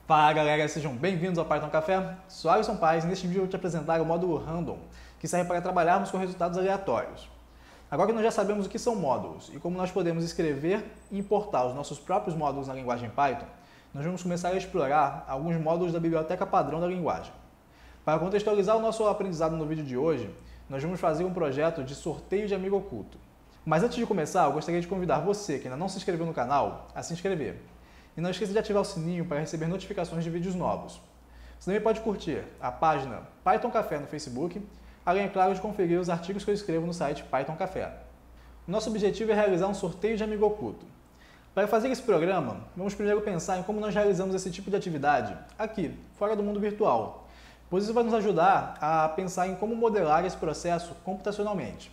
Fala galera, sejam bem-vindos ao Python Café. Sou Alisson Paes e neste vídeo eu vou te apresentar o módulo Random, que serve para trabalharmos com resultados aleatórios. Agora que nós já sabemos o que são módulos e como nós podemos escrever e importar os nossos próprios módulos na linguagem Python, nós vamos começar a explorar alguns módulos da biblioteca padrão da linguagem. Para contextualizar o nosso aprendizado no vídeo de hoje, nós vamos fazer um projeto de sorteio de amigo oculto. Mas antes de começar, eu gostaria de convidar você que ainda não se inscreveu no canal a se inscrever. E não esqueça de ativar o sininho para receber notificações de vídeos novos. Você também pode curtir a página Python Café no Facebook, além, é claro, de conferir os artigos que eu escrevo no site Python Café. O nosso objetivo é realizar um sorteio de amigo oculto. Para fazer esse programa, vamos primeiro pensar em como nós realizamos esse tipo de atividade aqui, fora do mundo virtual, pois isso vai nos ajudar a pensar em como modelar esse processo computacionalmente.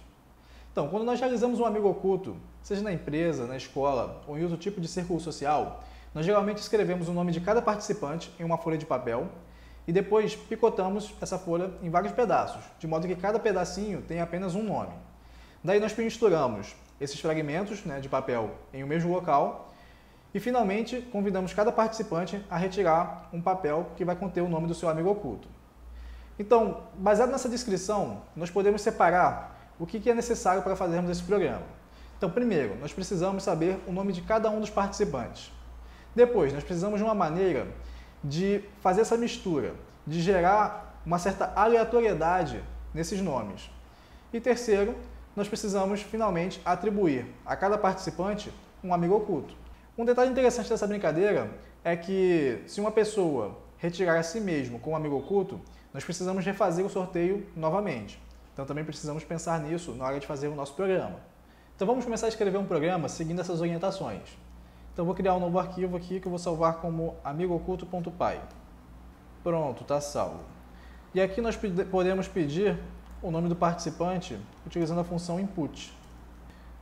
Então, quando nós realizamos um amigo oculto, seja na empresa, na escola ou em outro tipo de círculo social, nós geralmente escrevemos o nome de cada participante em uma folha de papel e depois picotamos essa folha em vários pedaços, de modo que cada pedacinho tem apenas um nome. Daí nós misturamos esses fragmentos de papel em um mesmo local e finalmente convidamos cada participante a retirar um papel que vai conter o nome do seu amigo oculto. Então, baseado nessa descrição, nós podemos separar o que é necessário para fazermos esse programa. Então, primeiro, nós precisamos saber o nome de cada um dos participantes. Depois, nós precisamos de uma maneira de fazer essa mistura, de gerar uma certa aleatoriedade nesses nomes. E terceiro, nós precisamos finalmente atribuir a cada participante um amigo oculto. Um detalhe interessante dessa brincadeira é que se uma pessoa retirar a si mesmo com um amigo oculto, nós precisamos refazer o sorteio novamente. Então também precisamos pensar nisso na hora de fazer o nosso programa. Então vamos começar a escrever um programa seguindo essas orientações. Então vou criar um novo arquivo aqui que eu vou salvar como amigoculto.py. Pronto, está salvo. E aqui nós podemos pedir o nome do participante utilizando a função input.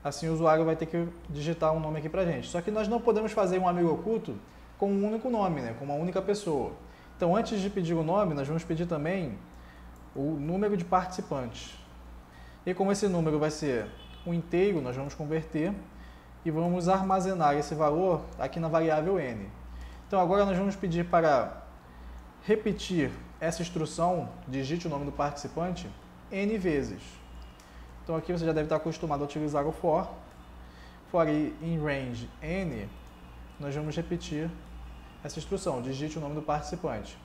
Assim o usuário vai ter que digitar um nome aqui para a gente. Só que nós não podemos fazer um amigo oculto com um único nome, com uma única pessoa. Então antes de pedir o nome, nós vamos pedir também o número de participantes. E como esse número vai ser um inteiro, nós vamos converter e vamos armazenar esse valor aqui na variável n. Então agora nós vamos pedir para repetir essa instrução, digite o nome do participante, n vezes. Então aqui você já deve estar acostumado a utilizar o for in range n, nós vamos repetir essa instrução, digite o nome do participante.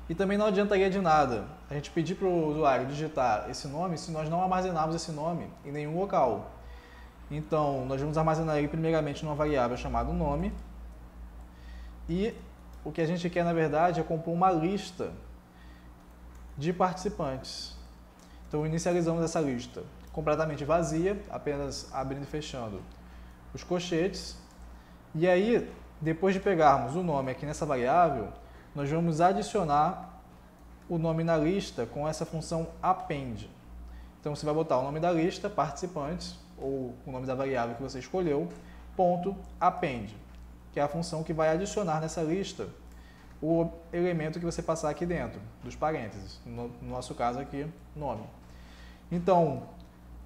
E também não adiantaria de nada a gente pedir para o usuário digitar esse nome se nós não armazenarmos esse nome em nenhum local. Então, nós vamos armazenar ele primeiramente numa variável chamada nome e o que a gente quer, na verdade, é compor uma lista de participantes. Então, inicializamos essa lista completamente vazia, apenas abrindo e fechando os colchetes. E aí, depois de pegarmos o nome aqui nessa variável, nós vamos adicionar o nome na lista com essa função append. Então, você vai botar o nome da lista, participantes, ou o nome da variável que você escolheu, ponto append, que é a função que vai adicionar nessa lista o elemento que você passar aqui dentro, dos parênteses, no nosso caso aqui, nome. Então,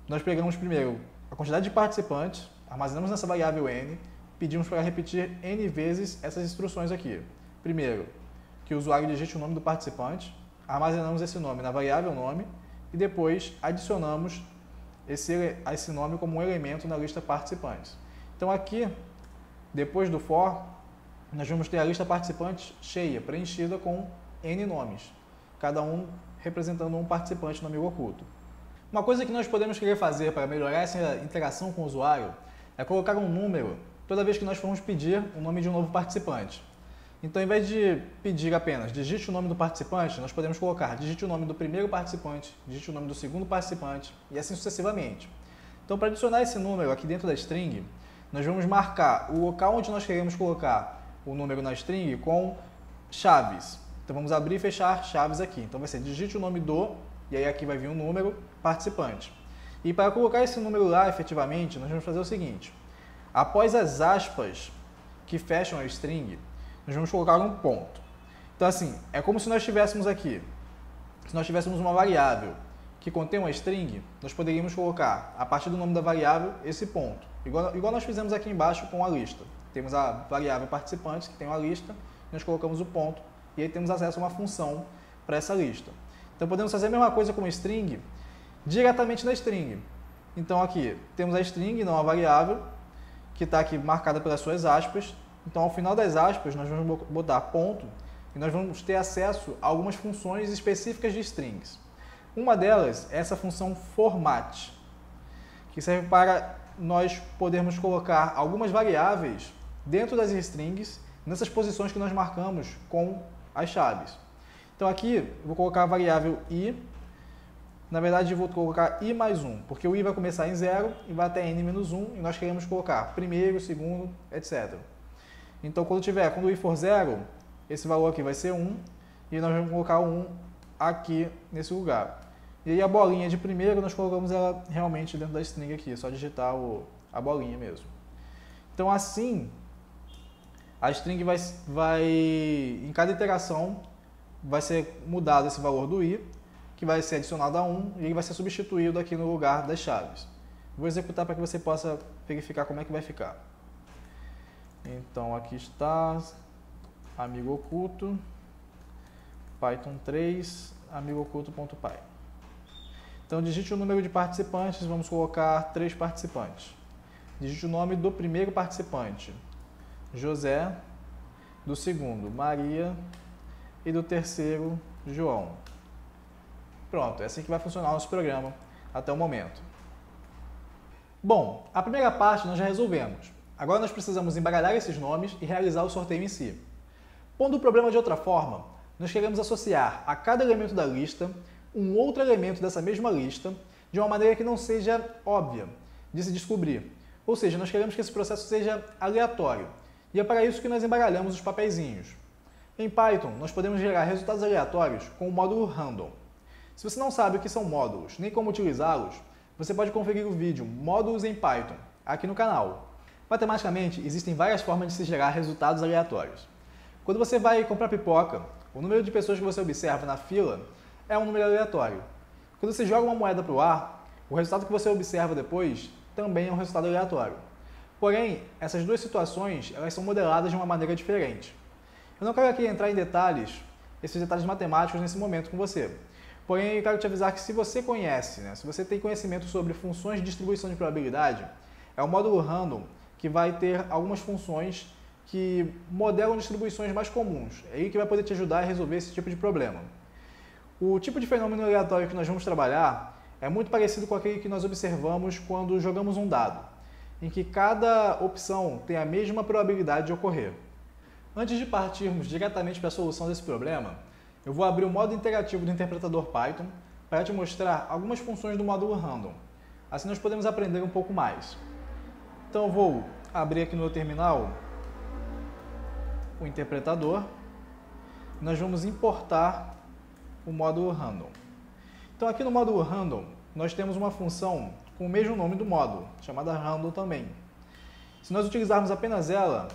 nós pegamos primeiro a quantidade de participantes, armazenamos nessa variável n, pedimos para repetir n vezes essas instruções aqui. Primeiro, que o usuário digite o nome do participante, armazenamos esse nome na variável nome e depois adicionamos esse nome como um elemento na lista participantes. Então aqui, depois do for, nós vamos ter a lista participantes cheia, preenchida com n nomes, cada um representando um participante no amigo oculto. Uma coisa que nós podemos querer fazer para melhorar essa interação com o usuário é colocar um número toda vez que nós formos pedir o nome de um novo participante. Então, ao invés de pedir apenas digite o nome do participante, nós podemos colocar digite o nome do primeiro participante, digite o nome do segundo participante e assim sucessivamente. Então, para adicionar esse número aqui dentro da string, nós vamos marcar o local onde nós queremos colocar o número na string com chaves. Então, vamos abrir e fechar chaves aqui. Então, vai ser digite o nome do, e aí aqui vai vir um número, participante. E para colocar esse número lá efetivamente, nós vamos fazer o seguinte. Após as aspas que fecham a string, nós vamos colocar um ponto. Então, assim, é como se nós tivéssemos aqui, se nós tivéssemos uma variável que contém uma string, nós poderíamos colocar, a partir do nome da variável, esse ponto. Igual nós fizemos aqui embaixo com a lista. Temos a variável participantes, que tem uma lista, nós colocamos o ponto, e aí temos acesso a uma função para essa lista. Então podemos fazer a mesma coisa com string diretamente na string. Então aqui temos a string, não a variável, que está aqui marcada pelas suas aspas. Então ao final das aspas nós vamos botar ponto e nós vamos ter acesso a algumas funções específicas de strings. Uma delas é essa função format, que serve para nós podermos colocar algumas variáveis dentro das strings, nessas posições que nós marcamos com as chaves. Então aqui eu vou colocar a variável i, na verdade eu vou colocar i mais 1, porque o i vai começar em 0 e vai até n-1, e nós queremos colocar primeiro, segundo, etc. Então quando o i for 0, esse valor aqui vai ser 1, e nós vamos colocar o 1 aqui nesse lugar. E aí a bolinha de primeiro, nós colocamos ela realmente dentro da string aqui, é só digitar a bolinha mesmo. Então assim, a string em cada iteração, vai ser mudado esse valor do i, que vai ser adicionado a 1, e ele vai ser substituído aqui no lugar das chaves. Vou executar para que você possa verificar como é que vai ficar. Então aqui está, amigo oculto, Python 3, amigo oculto.py. Então digite o número de participantes, vamos colocar 3 participantes. Digite o nome do primeiro participante, José, do segundo, Maria, e do terceiro, João. Pronto, é assim que vai funcionar o nosso programa até o momento. Bom, a primeira parte nós já resolvemos. Agora nós precisamos embaralhar esses nomes e realizar o sorteio em si. Pondo o problema de outra forma, nós queremos associar a cada elemento da lista um outro elemento dessa mesma lista de uma maneira que não seja óbvia de se descobrir. Ou seja, nós queremos que esse processo seja aleatório. E é para isso que nós embaralhamos os papeizinhos. Em Python, nós podemos gerar resultados aleatórios com o módulo random. Se você não sabe o que são módulos, nem como utilizá-los, você pode conferir o vídeo Módulos em Python, aqui no canal. Matematicamente, existem várias formas de se gerar resultados aleatórios. Quando você vai comprar pipoca, o número de pessoas que você observa na fila é um número aleatório. Quando você joga uma moeda para o ar, o resultado que você observa depois também é um resultado aleatório. Porém, essas duas situações elas são modeladas de uma maneira diferente. Eu não quero aqui entrar em esses detalhes matemáticos nesse momento com você. Porém, eu quero te avisar que se você conhece, se você tem conhecimento sobre funções de distribuição de probabilidade, é o módulo random que vai ter algumas funções que modelam distribuições mais comuns. É aí que vai poder te ajudar a resolver esse tipo de problema. O tipo de fenômeno aleatório que nós vamos trabalhar é muito parecido com aquele que nós observamos quando jogamos um dado, em que cada opção tem a mesma probabilidade de ocorrer. Antes de partirmos diretamente para a solução desse problema, eu vou abrir o modo interativo do interpretador Python para te mostrar algumas funções do módulo random. Assim nós podemos aprender um pouco mais. Então eu vou abrir aqui no meu terminal o interpretador. Nós vamos importar o módulo random. Então aqui no módulo random nós temos uma função com o mesmo nome do módulo, chamada random também. Se nós utilizarmos apenas ela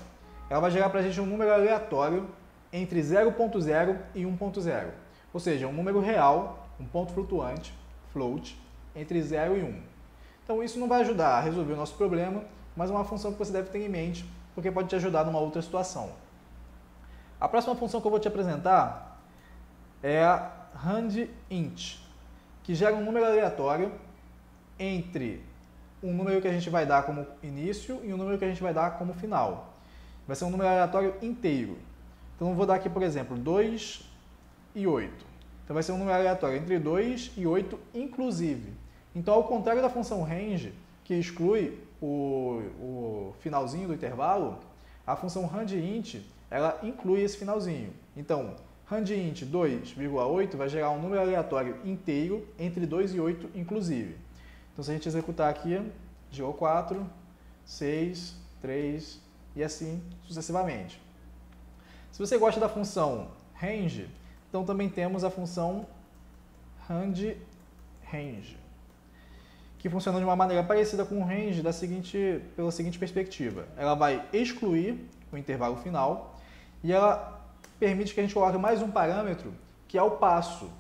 vai gerar para a gente um número aleatório entre 0.0 e 1.0. Ou seja, um número real, um ponto flutuante, float, entre 0 e 1. Então isso não vai ajudar a resolver o nosso problema, mas é uma função que você deve ter em mente, porque pode te ajudar numa outra situação. A próxima função que eu vou te apresentar é a randint, que gera um número aleatório entre um número que a gente vai dar como início e um número que a gente vai dar como final. Vai ser um número aleatório inteiro. Então eu vou dar aqui, por exemplo, 2 e 8. Então vai ser um número aleatório entre 2 e 8 inclusive. Então ao contrário da função range, que exclui o finalzinho do intervalo, a função randint, ela inclui esse finalzinho. Então, randint 2,8 vai gerar um número aleatório inteiro entre 2 e 8 inclusive. Então se a gente executar aqui, gerou 4, 6, 3 e assim sucessivamente. Se você gosta da função range, então também temos a função randrange, que funciona de uma maneira parecida com o range pela seguinte perspectiva. Ela vai excluir o intervalo final e ela permite que a gente coloque mais um parâmetro, que é o passo.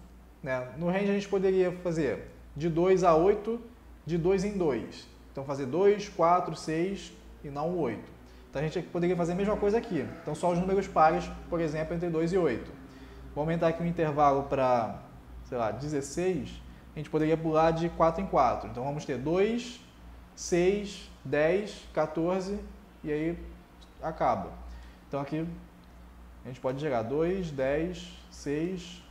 No range a gente poderia fazer de 2 a 8, de 2 em 2. Então fazer 2, 4, 6 e não 8. Então a gente poderia fazer a mesma coisa aqui. Então só os números pares, por exemplo, entre 2 e 8. Vou aumentar aqui o intervalo para, sei lá, 16. A gente poderia pular de 4 em 4. Então vamos ter 2, 6, 10, 14 e aí acaba. Então aqui a gente pode gerar 2, 10, 6,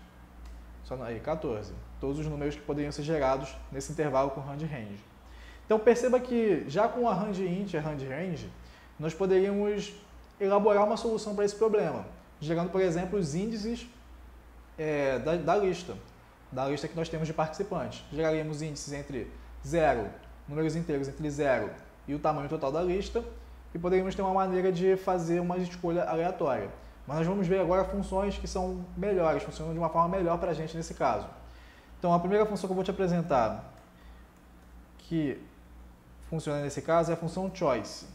aí 14. Todos os números que poderiam ser gerados nesse intervalo com range. Então perceba que já com a range_int e a range_range, nós poderíamos elaborar uma solução para esse problema, gerando, por exemplo, os índices da lista que nós temos de participantes. Geraríamos índices entre 0, números inteiros entre 0 e o tamanho total da lista, e poderíamos ter uma maneira de fazer uma escolha aleatória. Mas nós vamos ver agora funções que são melhores, funcionam de uma forma melhor para a gente nesse caso. Então a primeira função que eu vou te apresentar, que funciona nesse caso, é a função choice.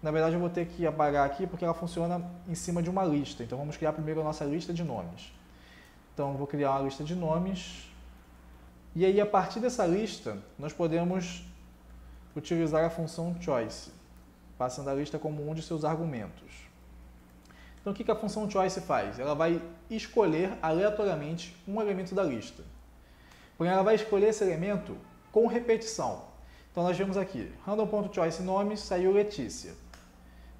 Na verdade eu vou ter que apagar aqui porque ela funciona em cima de uma lista. Então vamos criar primeiro a nossa lista de nomes. Então eu vou criar uma lista de nomes. E aí a partir dessa lista nós podemos utilizar a função choice, passando a lista como um de seus argumentos. Então o que a função choice faz? Ela vai escolher aleatoriamente um elemento da lista. Porém ela vai escolher esse elemento com repetição. Então nós vemos aqui, random.choice nomes, saiu Letícia,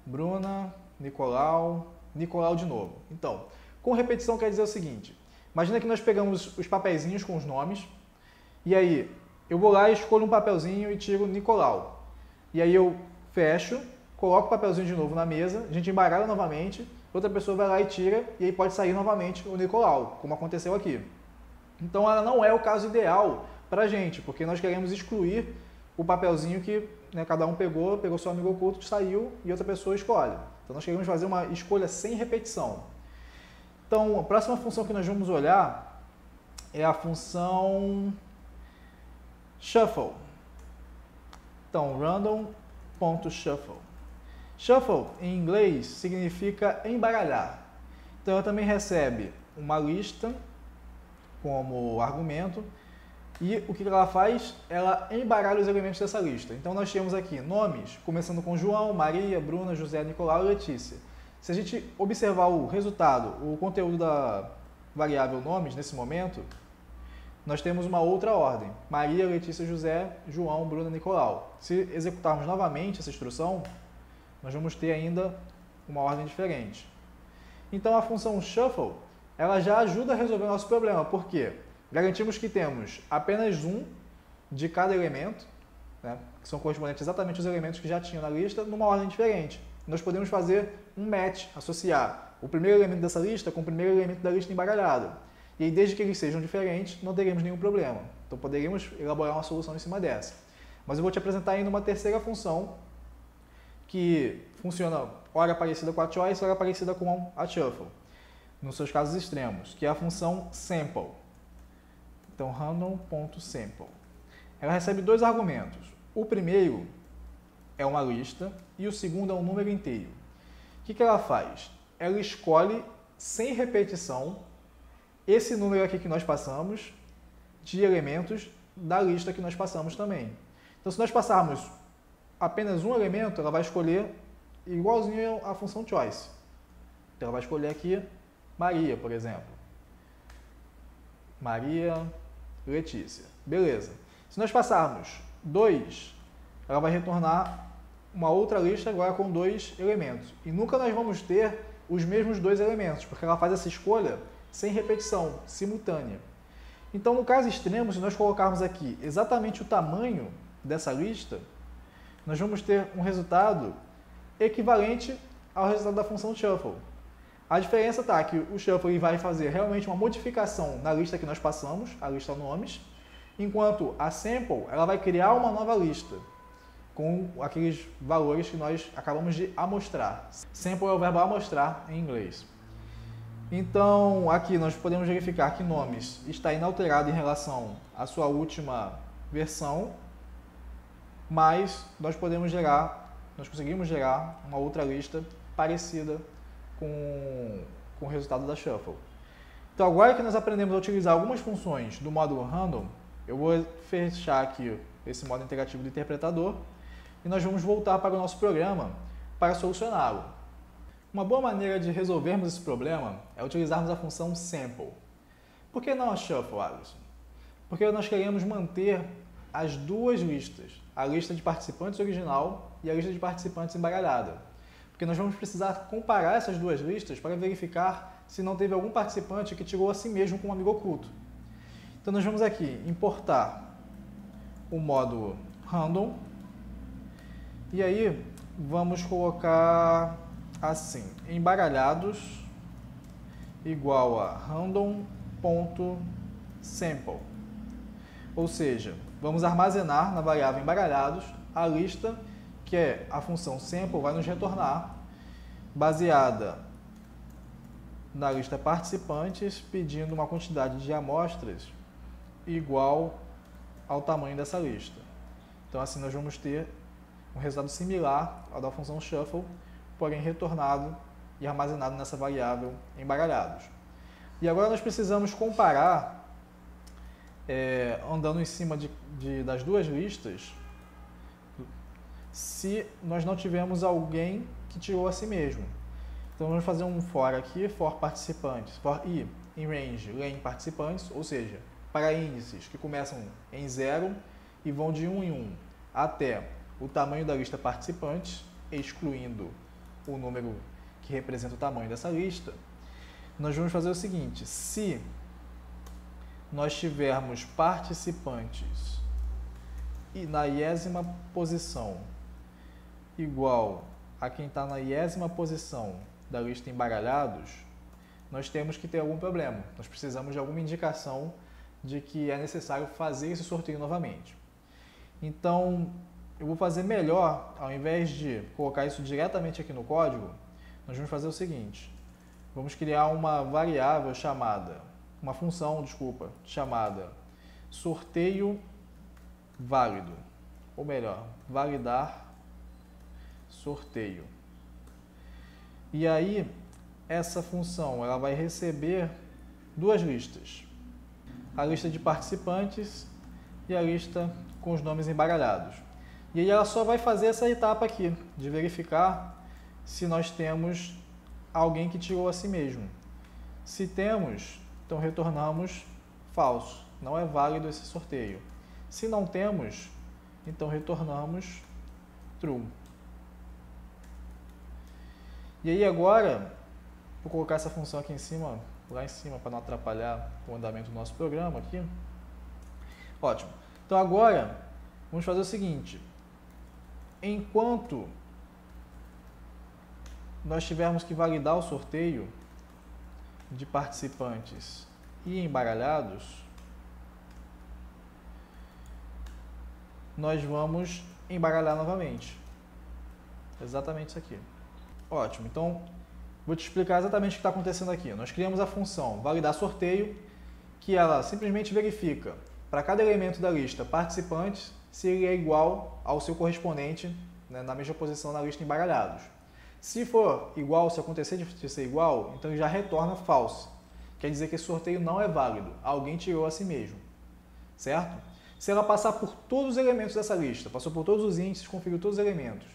Bruna, Nicolau, Nicolau de novo. Então, com repetição quer dizer o seguinte, imagina que nós pegamos os papeizinhos com os nomes, e aí eu vou lá e escolho um papelzinho e tiro Nicolau. E aí eu fecho, coloco o papelzinho de novo na mesa, a gente embaralha novamente, outra pessoa vai lá e tira, e aí pode sair novamente o Nicolau, como aconteceu aqui. Então ela não é o caso ideal para a gente, porque nós queremos excluir o papelzinho que cada um pegou seu amigo oculto, saiu e outra pessoa escolhe. Então nós queremos fazer uma escolha sem repetição. Então a próxima função que nós vamos olhar é a função shuffle. Então random.shuffle. Shuffle em inglês significa embaralhar. Então ela também recebe uma lista como argumento. E o que ela faz? Ela embaralha os elementos dessa lista. Então nós temos aqui nomes, começando com João, Maria, Bruna, José, Nicolau e Letícia. Se a gente observar o resultado, o conteúdo da variável nomes, nesse momento, nós temos uma outra ordem. Maria, Letícia, José, João, Bruna, Nicolau. Se executarmos novamente essa instrução, nós vamos ter ainda uma ordem diferente. Então a função shuffle, ela já ajuda a resolver o nosso problema. Por quê? Garantimos que temos apenas um de cada elemento, que são correspondentes exatamente aos elementos que já tinham na lista, numa ordem diferente. Nós podemos fazer um match, associar o primeiro elemento dessa lista com o primeiro elemento da lista embaralhado. E aí, desde que eles sejam diferentes, não teremos nenhum problema. Então poderíamos elaborar uma solução em cima dessa. Mas eu vou te apresentar ainda uma terceira função que funciona ora parecida com a choice, ora parecida com a shuffle, nos seus casos extremos, que é a função sample. Então, random.sample. Ela recebe dois argumentos. O primeiro é uma lista e o segundo é um número inteiro. O que ela faz? Ela escolhe, sem repetição, esse número aqui que nós passamos de elementos da lista que nós passamos também. Então, se nós passarmos apenas um elemento, ela vai escolher igualzinho à função choice. Então, ela vai escolher aqui Maria, por exemplo. Maria, Letícia. Beleza. Se nós passarmos 2, ela vai retornar uma outra lista agora com 2 elementos. E nunca nós vamos ter os mesmos 2 elementos, porque ela faz essa escolha sem repetição, simultânea. Então, no caso extremo, se nós colocarmos aqui exatamente o tamanho dessa lista, nós vamos ter um resultado equivalente ao resultado da função shuffle. A diferença está que o shuffle vai fazer realmente uma modificação na lista que nós passamos, a lista nomes, enquanto a sample ela vai criar uma nova lista com aqueles valores que nós acabamos de amostrar. Sample é o verbo amostrar em inglês. Então, aqui nós podemos verificar que nomes está inalterado em relação à sua última versão, mas nós conseguimos gerar uma outra lista parecida com o resultado da shuffle. Então, agora que nós aprendemos a utilizar algumas funções do módulo random, eu vou fechar aqui esse modo interativo do interpretador e nós vamos voltar para o nosso programa para solucioná-lo. Uma boa maneira de resolvermos esse problema é utilizarmos a função sample. Por que não a shuffle, Alisson? Porque nós queremos manter as duas listas, a lista de participantes original e a lista de participantes embaralhada. Porque nós vamos precisar comparar essas duas listas para verificar se não teve algum participante que tirou a si mesmo com um amigo oculto. Então nós vamos aqui importar o módulo random e aí vamos colocar assim, embaralhados igual a random.sample. Ou seja, vamos armazenar na variável embaralhados a lista que é a função sample vai nos retornar baseada na lista participantes, pedindo uma quantidade de amostras igual ao tamanho dessa lista. Então assim nós vamos ter um resultado similar ao da função shuffle, porém retornado e armazenado nessa variável embaralhados. E agora nós precisamos comparar, andando em cima das duas listas, se nós não tivermos alguém que tirou a si mesmo. Então vamos fazer um for aqui, for participantes, for i em range, len participantes, ou seja, para índices que começam em 0 e vão de 1 em 1 até o tamanho da lista participantes, excluindo o número que representa o tamanho dessa lista, nós vamos fazer o seguinte: se nós tivermos participantes e na 10ª posição igual a quem está na 10ª posição da lista embaralhados, nós temos que ter algum problema. Nós precisamos de alguma indicação de que é necessário fazer esse sorteio novamente. Então, eu vou fazer melhor, ao invés de colocar isso diretamente aqui no código, nós vamos fazer o seguinte: vamos criar uma variável chamada, uma função, desculpa, chamada sorteio válido, ou melhor, validar sorteio. E aí, essa função ela vai receber duas listas: a lista de participantes e a lista com os nomes embaralhados. E aí ela só vai fazer essa etapa aqui, de verificar se nós temos alguém que tirou a si mesmo. Se temos, então retornamos falso, não é válido esse sorteio. Se não temos, então retornamos true. E aí agora, vou colocar essa função aqui em cima, lá em cima, para não atrapalhar o andamento do nosso programa aqui. Ótimo. Então agora, vamos fazer o seguinte: enquanto nós tivermos que validar o sorteio de participantes e embaralhados, nós vamos embaralhar novamente. Exatamente isso aqui. Ótimo. Então, vou te explicar exatamente o que está acontecendo aqui. Nós criamos a função validar sorteio, que ela simplesmente verifica para cada elemento da lista participantes se ele é igual ao seu correspondente, né, na mesma posição na lista embaralhados. Se for igual, se acontecer de ser igual, então ele já retorna falso. Quer dizer que esse sorteio não é válido. Alguém tirou a si mesmo. Certo? Se ela passar por todos os elementos dessa lista, passou por todos os índices, conferiu todos os elementos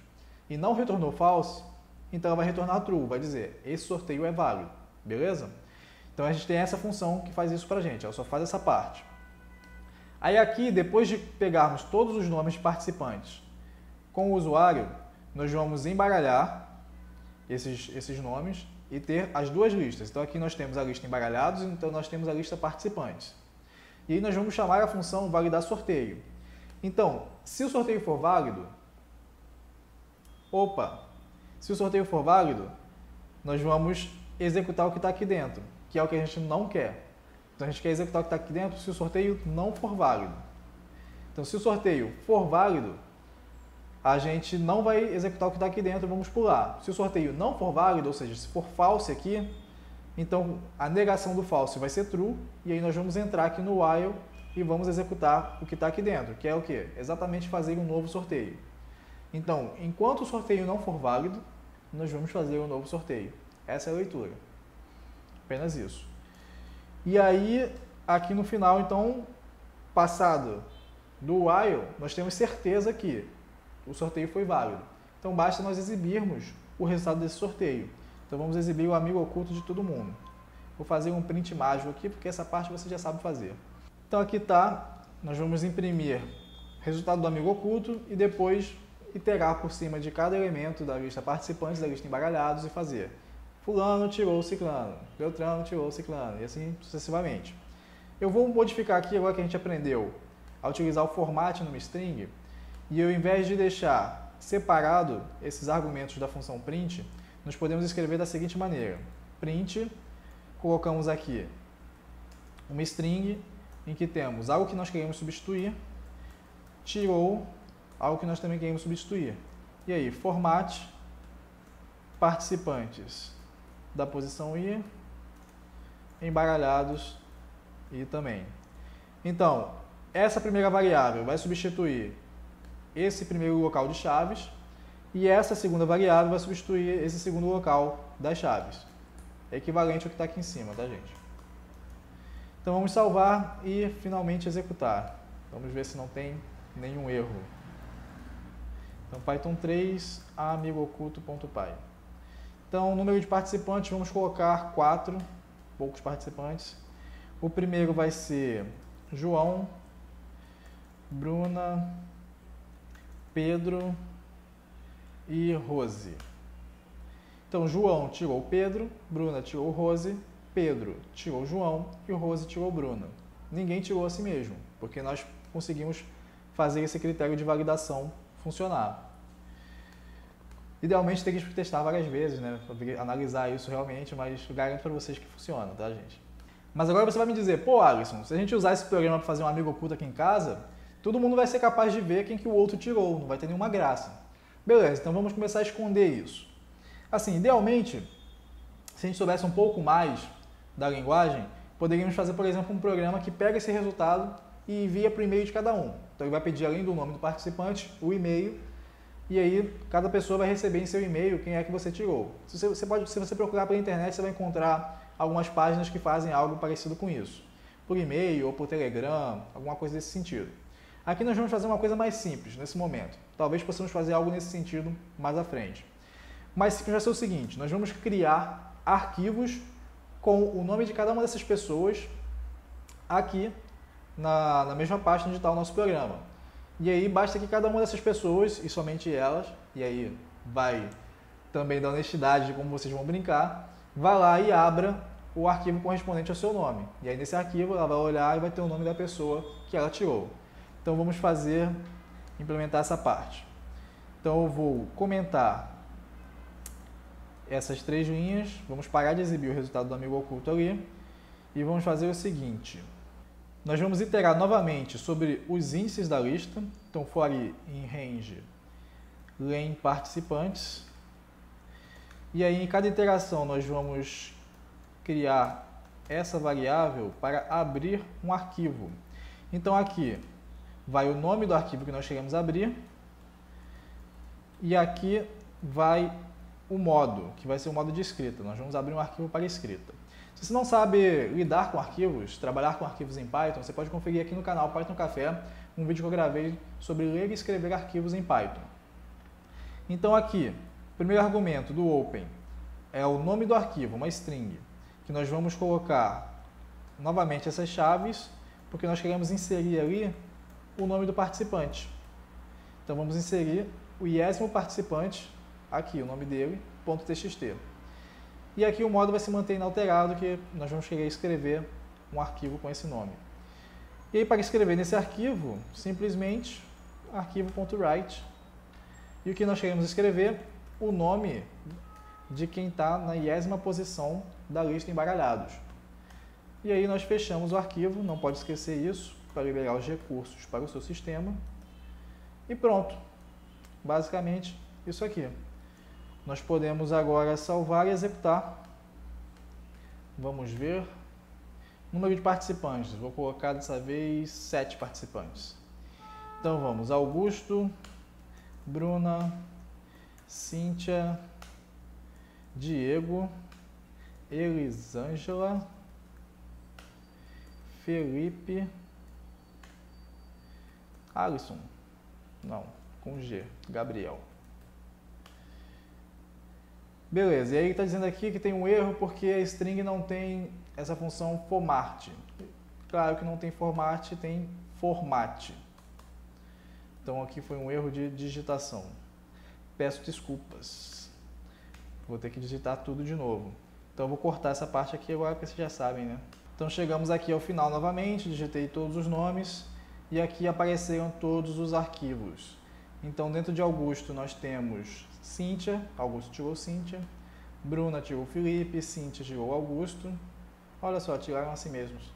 e não retornou falso, então ela vai retornar true, vai dizer, esse sorteio é válido. Beleza? Então a gente tem essa função que faz isso pra gente, ela só faz essa parte. Aí aqui, depois de pegarmos todos os nomes de participantes com o usuário, nós vamos embaralhar esses nomes e ter as duas listas. Então aqui nós temos a lista embaralhados, então nós temos a lista participantes. E aí nós vamos chamar a função validar sorteio. Então, se o sorteio for válido, se o sorteio for válido, nós vamos executar o que está aqui dentro, que é o que a gente não quer. Então a gente quer executar o que está aqui dentro se o sorteio não for válido. Então se o sorteio for válido, a gente não vai executar o que está aqui dentro, vamos pular. Se o sorteio não for válido, ou seja, se for false aqui, então a negação do false vai ser true, e aí nós vamos entrar aqui no while e vamos executar o que está aqui dentro, que é o quê? Exatamente fazer um novo sorteio. Então, enquanto o sorteio não for válido, nós vamos fazer um novo sorteio. Essa é a leitura. Apenas isso. E aí, aqui no final, então, passado do while, nós temos certeza que o sorteio foi válido. Então basta nós exibirmos o resultado desse sorteio. Então vamos exibir o amigo oculto de todo mundo. Vou fazer um print mágico aqui, porque essa parte você já sabe fazer. Então aqui está, nós vamos imprimir o resultado do amigo oculto e depois iterar por cima de cada elemento da lista participantes, da lista embaralhados e fazer fulano tirou ciclano, Beltrano tirou ciclano e assim sucessivamente. Eu vou modificar aqui, agora que a gente aprendeu a utilizar o format numa string, e eu, ao invés de deixar separado esses argumentos da função print, nós podemos escrever da seguinte maneira: print, colocamos aqui uma string em que temos algo que nós queremos substituir, tirou algo que nós também queremos substituir. E aí, format participantes da posição i, embaralhados i também. Então, essa primeira variável vai substituir esse primeiro local de chaves e essa segunda variável vai substituir esse segundo local das chaves. É equivalente ao que está aqui em cima, tá, gente? Então vamos salvar e finalmente executar. Vamos ver se não tem nenhum erro. Então Python 3 amigoculto.py. Então, número de participantes, vamos colocar 4, poucos participantes. O primeiro vai ser João, Bruna, Pedro e Rose. Então, João tirou Pedro, Bruna tirou Rose, Pedro tirou João e Rose tirou Bruna. Ninguém tirou a si mesmo, porque nós conseguimos fazer esse critério de validação funcionar. Idealmente teria que testar várias vezes, né, para analisar isso realmente, mas garanto para vocês que funciona, tá, gente? Mas agora você vai me dizer, pô, Alisson, se a gente usar esse programa para fazer um amigo oculto aqui em casa, todo mundo vai ser capaz de ver quem que o outro tirou, não vai ter nenhuma graça. Beleza, então vamos começar a esconder isso. Assim, idealmente, se a gente soubesse um pouco mais da linguagem, poderíamos fazer, por exemplo, um programa que pega esse resultado e envia para o e-mail de cada um. Então ele vai pedir, além do nome do participante, o e-mail, e aí cada pessoa vai receber em seu e-mail quem é que você tirou. Se você procurar pela internet, você vai encontrar algumas páginas que fazem algo parecido com isso. Por e-mail ou por Telegram, alguma coisa desse sentido. Aqui nós vamos fazer uma coisa mais simples nesse momento. Talvez possamos fazer algo nesse sentido mais à frente. Mais simples vai ser o seguinte: nós vamos criar arquivos com o nome de cada uma dessas pessoas aqui na mesma pasta onde está o nosso programa. E aí basta que cada uma dessas pessoas, e somente elas, e aí vai também da honestidade de como vocês vão brincar, vá lá e abra o arquivo correspondente ao seu nome. E aí nesse arquivo ela vai olhar e vai ter o nome da pessoa que ela tirou. Então vamos implementar essa parte. Então eu vou comentar essas 3 linhas, vamos parar de exibir o resultado do amigo oculto ali e vamos fazer o seguinte: nós vamos iterar novamente sobre os índices da lista. Então for em range len participantes, e aí em cada iteração nós vamos criar essa variável para abrir um arquivo. Então aqui vai o nome do arquivo que nós queremos abrir e aqui vai o modo, que vai ser o modo de escrita. Nós vamos abrir um arquivo para escrita. Se você não sabe lidar com arquivos, trabalhar com arquivos em Python, você pode conferir aqui no canal Python Café um vídeo que eu gravei sobre ler e escrever arquivos em Python. Então aqui, o primeiro argumento do open é o nome do arquivo, uma string, que nós vamos colocar novamente essas chaves, porque nós queremos inserir ali o nome do participante. Então vamos inserir o 10º participante, aqui o nome dele, .txt. E aqui o modo vai se manter inalterado, que nós vamos querer escrever um arquivo com esse nome. E aí para escrever nesse arquivo, simplesmente arquivo.write. E o que nós queremos escrever? O nome de quem está na 10ª posição da lista embaralhados. E aí nós fechamos o arquivo, não pode esquecer isso, para liberar os recursos para o seu sistema. E pronto. Basicamente isso aqui. Nós podemos agora salvar e executar. Vamos ver. Número de participantes. Vou colocar dessa vez 7 participantes. Então vamos. Augusto, Bruna, Cíntia, Diego, Elisângela, Felipe, Alisson. Não, com G. Gabriel. Beleza, e aí ele está dizendo aqui que tem um erro porque a string não tem essa função format. Claro que não tem format, tem format. Então aqui foi um erro de digitação. Peço desculpas. Vou ter que digitar tudo de novo. Então eu vou cortar essa parte aqui agora porque vocês já sabem, né? Então chegamos aqui ao final novamente, digitei todos os nomes e aqui apareceram todos os arquivos. Então dentro de Augusto nós temos Cíntia, Augusto tirou Cíntia, Bruna tirou Felipe, Cíntia tirou Augusto. Olha só, tiraram a si mesmos.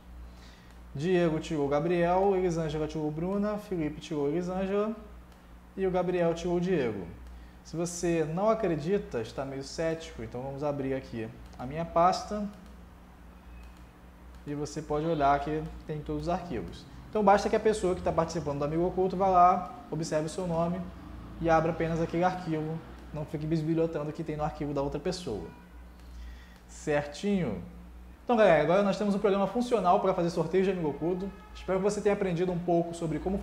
Diego tirou Gabriel, Elisângela tirou Bruna, Felipe tirou Elisângela e o Gabriel tirou Diego. Se você não acredita, está meio cético, então vamos abrir aqui a minha pasta e você pode olhar que tem todos os arquivos. Então basta que a pessoa que está participando do Amigo Oculto vá lá, observe o seu nome e abra apenas aquele arquivo, não fique bisbilhotando o que tem no arquivo da outra pessoa. Certinho? Então galera, agora nós temos um programa funcional para fazer sorteios de Amigo Oculto. Espero que você tenha aprendido um pouco sobre como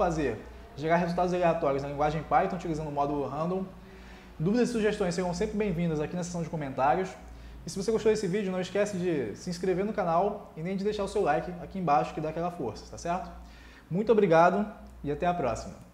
gerar resultados aleatórios na linguagem Python utilizando o módulo Random. Dúvidas e sugestões serão sempre bem-vindas aqui na seção de comentários. E se você gostou desse vídeo, não esquece de se inscrever no canal e nem de deixar o seu like aqui embaixo que dá aquela força, tá certo? Muito obrigado e até a próxima!